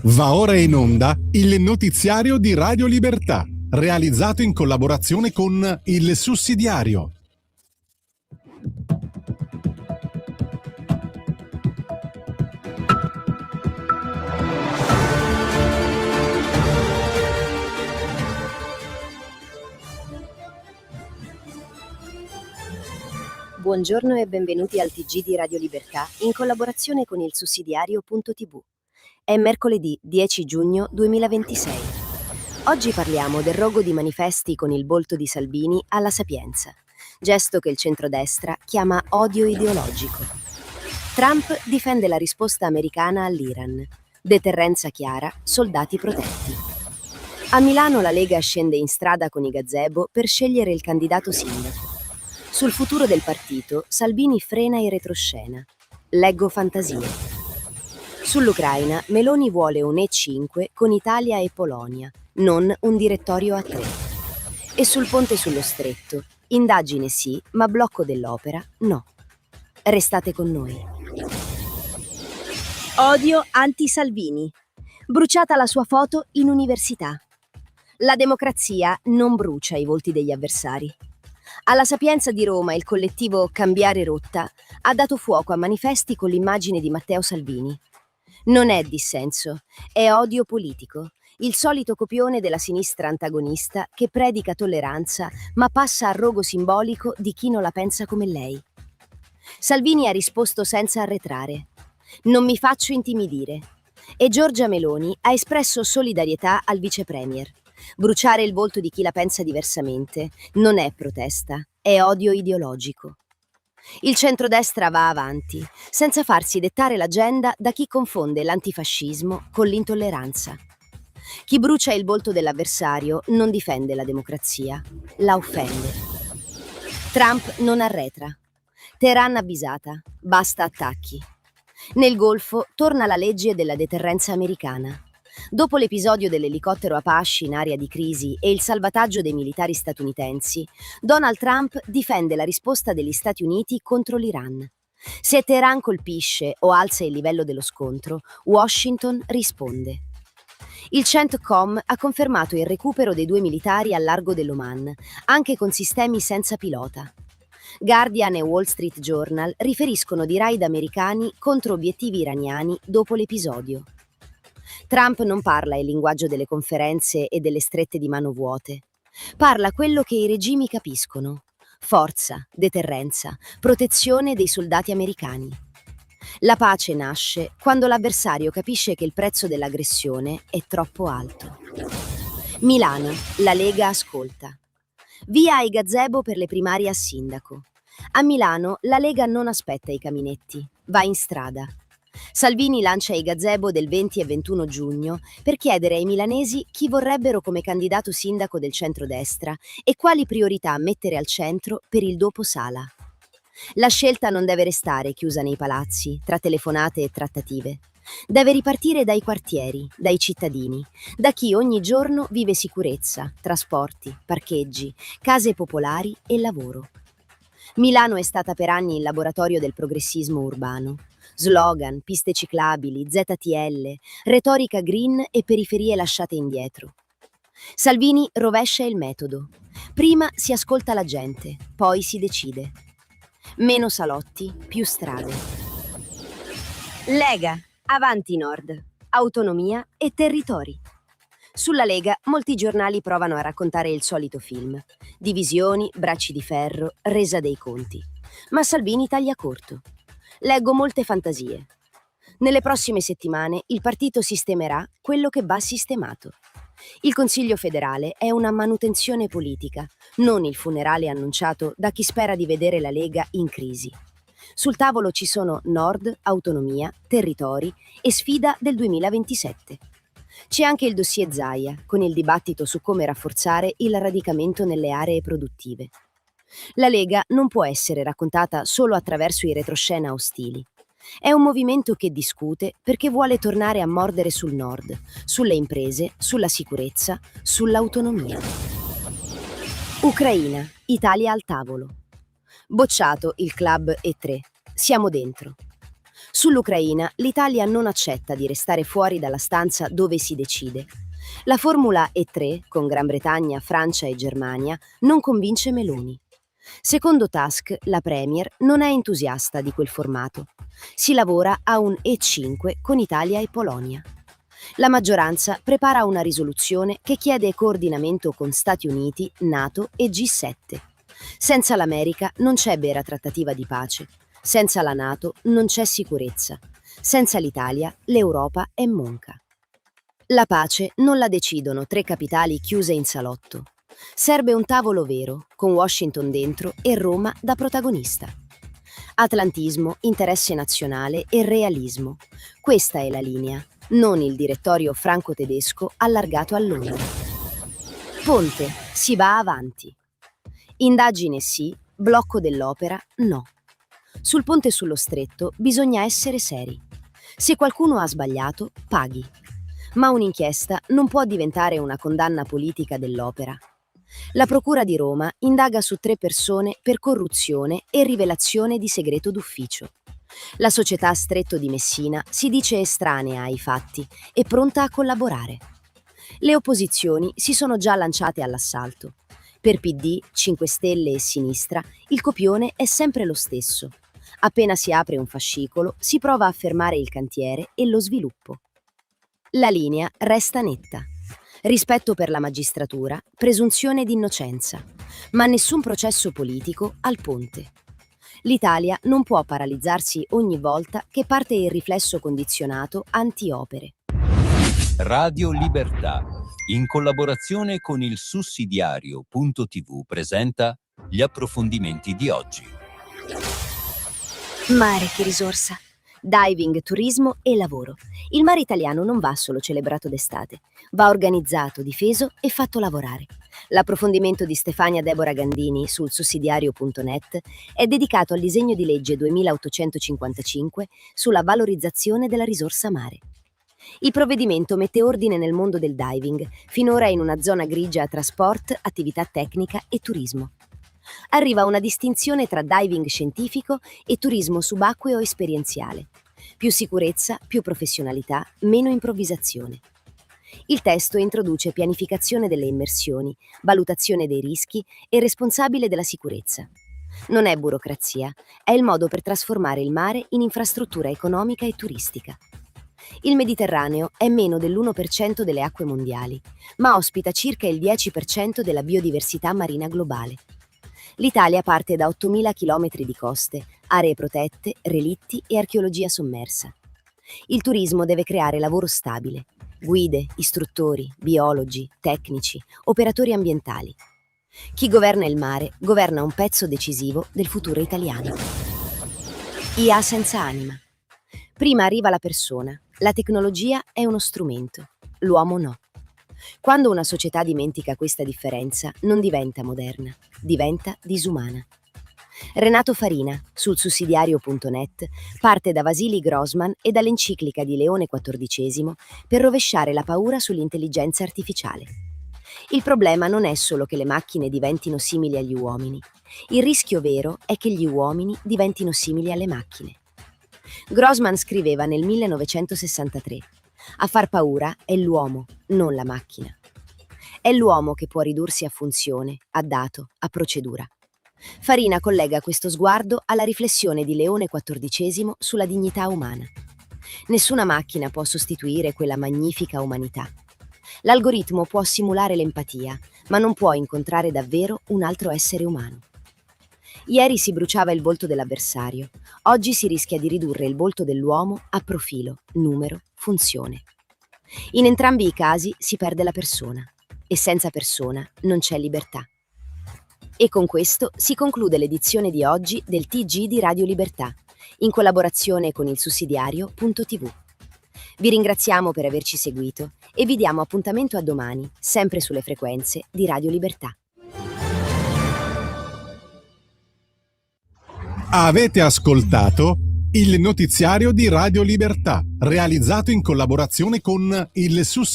Va ora in onda il notiziario di Radio Libertà, realizzato in collaborazione con Il Sussidiario. Buongiorno e benvenuti al TG di Radio Libertà in collaborazione con il sussidiario.tv. È mercoledì 10 giugno 2026. Oggi parliamo del rogo di manifesti con il volto di Salvini alla Sapienza, gesto che il centrodestra chiama odio ideologico. Trump difende la risposta americana all'Iran. Deterrenza chiara, soldati protetti. A Milano la Lega scende in strada con i gazebo per scegliere il candidato sindaco. Sul futuro del partito, Salvini frena in retroscena. Leggo fantasie. Sull'Ucraina, Meloni vuole un E5 con Italia e Polonia, non un direttorio a 3. E sul ponte sullo Stretto, indagine sì, ma blocco dell'opera no. Restate con noi. Odio anti-Salvini. Bruciata la sua foto in università. La democrazia non brucia i volti degli avversari. Alla Sapienza di Roma il collettivo Cambiare Rotta ha dato fuoco a manifesti con l'immagine di Matteo Salvini. Non è dissenso, è odio politico, il solito copione della sinistra antagonista che predica tolleranza ma passa al rogo simbolico di chi non la pensa come lei. Salvini ha risposto senza arretrare. Non mi faccio intimidire. E Giorgia Meloni ha espresso solidarietà al vice premier. Bruciare il volto di chi la pensa diversamente non è protesta, è odio ideologico. Il centrodestra va avanti, senza farsi dettare l'agenda da chi confonde l'antifascismo con l'intolleranza. Chi brucia il volto dell'avversario non difende la democrazia, la offende. Trump non arretra. Teheran avvisata, basta attacchi. Nel Golfo torna la legge della deterrenza americana. Dopo l'episodio dell'elicottero Apache in area di crisi e il salvataggio dei militari statunitensi, Donald Trump difende la risposta degli Stati Uniti contro l'Iran. Se Teheran colpisce o alza il livello dello scontro, Washington risponde. Il CENTCOM ha confermato il recupero dei 2 militari al largo dell'Oman, anche con sistemi senza pilota. Guardian e Wall Street Journal riferiscono di raid americani contro obiettivi iraniani dopo l'episodio. Trump non parla il linguaggio delle conferenze e delle strette di mano vuote. Parla quello che i regimi capiscono: forza, deterrenza, protezione dei soldati americani. La pace nasce quando l'avversario capisce che il prezzo dell'aggressione è troppo alto. Milano, la Lega ascolta. Via ai gazebo per le primarie a sindaco. A Milano la Lega non aspetta i caminetti, va in strada. Salvini lancia i gazebo del 20 e 21 giugno per chiedere ai milanesi chi vorrebbero come candidato sindaco del centrodestra e quali priorità mettere al centro per il dopo Sala. La scelta non deve restare chiusa nei palazzi, tra telefonate e trattative. Deve ripartire dai quartieri, dai cittadini, da chi ogni giorno vive sicurezza, trasporti, parcheggi, case popolari e lavoro. Milano è stata per anni il laboratorio del progressismo urbano. Slogan, piste ciclabili, ZTL, retorica green e periferie lasciate indietro. Salvini rovescia il metodo. Prima si ascolta la gente, poi si decide. Meno salotti, più strade. Lega, avanti Nord, autonomia e territori. Sulla Lega molti giornali provano a raccontare il solito film. Divisioni, bracci di ferro, resa dei conti. Ma Salvini taglia corto. Leggo molte fantasie. Nelle prossime settimane il partito sistemerà quello che va sistemato. Il Consiglio federale è una manutenzione politica, non il funerale annunciato da chi spera di vedere la Lega in crisi. Sul tavolo ci sono Nord, autonomia, territori e sfida del 2027. C'è anche il dossier Zaia, con il dibattito su come rafforzare il radicamento nelle aree produttive. La Lega non può essere raccontata solo attraverso i retroscena ostili. È un movimento che discute perché vuole tornare a mordere sul Nord, sulle imprese, sulla sicurezza, sull'autonomia. Ucraina, Italia al tavolo. Bocciato il club E3. Siamo dentro. Sull'Ucraina, l'Italia non accetta di restare fuori dalla stanza dove si decide. La formula E3, con Gran Bretagna, Francia e Germania, non convince Meloni. Secondo Tusk, la Premier non è entusiasta di quel formato. Si lavora a un E5 con Italia e Polonia. La maggioranza prepara una risoluzione che chiede coordinamento con Stati Uniti, NATO e G7. Senza l'America non c'è vera trattativa di pace. Senza la NATO non c'è sicurezza. Senza l'Italia l'Europa è monca. La pace non la decidono 3 capitali chiuse in salotto. Serve un tavolo vero, con Washington dentro e Roma da protagonista. Atlantismo, interesse nazionale e realismo. Questa è la linea, non il direttorio franco-tedesco allargato a Londra. Ponte, si va avanti. Indagine sì, blocco dell'opera no. Sul ponte sullo stretto bisogna essere seri. Se qualcuno ha sbagliato, paghi. Ma un'inchiesta non può diventare una condanna politica dell'opera. La Procura di Roma indaga su 3 persone per corruzione e rivelazione di segreto d'ufficio. La società Stretto di Messina si dice estranea ai fatti e pronta a collaborare. Le opposizioni si sono già lanciate all'assalto. Per PD, 5 Stelle e Sinistra, il copione è sempre lo stesso. Appena si apre un fascicolo, si prova a fermare il cantiere e lo sviluppo. La linea resta netta. Rispetto per la magistratura, presunzione di innocenza, ma nessun processo politico al ponte. L'Italia non può paralizzarsi ogni volta che parte il riflesso condizionato anti-opere. Radio Libertà, in collaborazione con il sussidiario.tv, presenta gli approfondimenti di oggi. Mare che risorsa. Diving, turismo e lavoro. Il mare italiano non va solo celebrato d'estate, va organizzato, difeso e fatto lavorare. L'approfondimento di Stefania Deborah Gandini sul sussidiario.net è dedicato al disegno di legge 2855 sulla valorizzazione della risorsa mare. Il provvedimento mette ordine nel mondo del diving, finora in una zona grigia tra sport, attività tecnica e turismo. Arriva una distinzione tra diving scientifico e turismo subacqueo esperienziale. Più sicurezza, più professionalità, meno improvvisazione. Il testo introduce pianificazione delle immersioni, valutazione dei rischi e responsabile della sicurezza. Non è burocrazia, è il modo per trasformare il mare in infrastruttura economica e turistica. Il Mediterraneo è meno dell'1% delle acque mondiali, ma ospita circa il 10% della biodiversità marina globale. L'Italia parte da 8.000 km di coste, aree protette, relitti e archeologia sommersa. Il turismo deve creare lavoro stabile, guide, istruttori, biologi, tecnici, operatori ambientali. Chi governa il mare governa un pezzo decisivo del futuro italiano. IA senza anima. Prima arriva la persona, la tecnologia è uno strumento, l'uomo no. Quando una società dimentica questa differenza, non diventa moderna, diventa disumana. Renato Farina, sul sussidiario.net, parte da Vasily Grossman e dall'enciclica di Leone XIV per rovesciare la paura sull'intelligenza artificiale. Il problema non è solo che le macchine diventino simili agli uomini. Il rischio vero è che gli uomini diventino simili alle macchine. Grossman scriveva nel 1963: a far paura è l'uomo, non la macchina. È l'uomo che può ridursi a funzione, a dato, a procedura. Farina collega questo sguardo alla riflessione di Leone XIV sulla dignità umana. Nessuna macchina può sostituire quella magnifica umanità. L'algoritmo può simulare l'empatia, ma non può incontrare davvero un altro essere umano. Ieri si bruciava il volto dell'avversario, oggi si rischia di ridurre il volto dell'uomo a profilo, numero, funzione. In entrambi i casi si perde la persona, e senza persona non c'è libertà. E con questo si conclude l'edizione di oggi del TG di Radio Libertà, in collaborazione con il sussidiario.tv. Vi ringraziamo per averci seguito e vi diamo appuntamento a domani, sempre sulle frequenze di Radio Libertà. Avete ascoltato il notiziario di Radio Libertà, realizzato in collaborazione con il